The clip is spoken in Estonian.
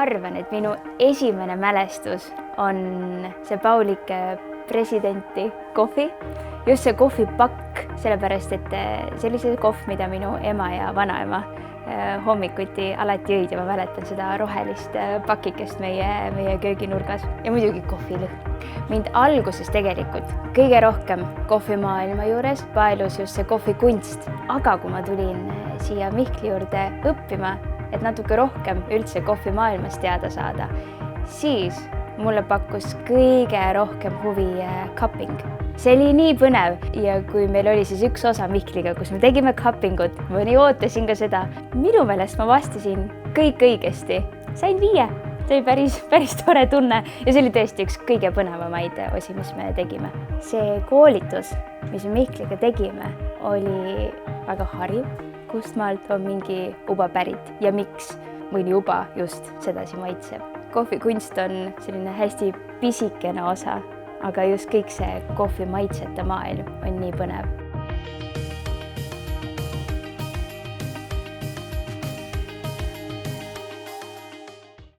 arvan, et minu esimene mälestus on see Paulike presidenti kohvi. Just see kohvipakk, sellepärast, et see oli see kohv, mida minu ema ja vanaema hommikuti alati jõid ja ma mäletan seda rohelist pakikest meie kööginurgas ja muidugi kohvilõhn. Mind alguses tegelikult kõige rohkem kohvimaailma juures paelus just see kohvikunst, aga kui ma tulin siia Mihkli juurde õppima, et natuke rohkem üldse kohvimaailmast teada saada, siis mulle pakkus kõige rohkem huvi cupping. See oli nii põnev ja kui meil oli siis üks osa Mihkliga, kus me tegime cuppingut, ma nii ootasin ka seda. Minu meelest ma vastasin kõik õigesti. Sain 5. See oli päris tore tunne ja see oli tõesti üks kõige põnevamaid osi, mis me tegime. See koolitus, mis me Mihkliga tegime, oli väga hariv, kust maalt on mingi uba pärit ja miks mõni uba just sedasi maitseb. Kohvikunst on selline hästi pisikene osa, aga just kõik see kohvi maitsete maailm on nii põnev.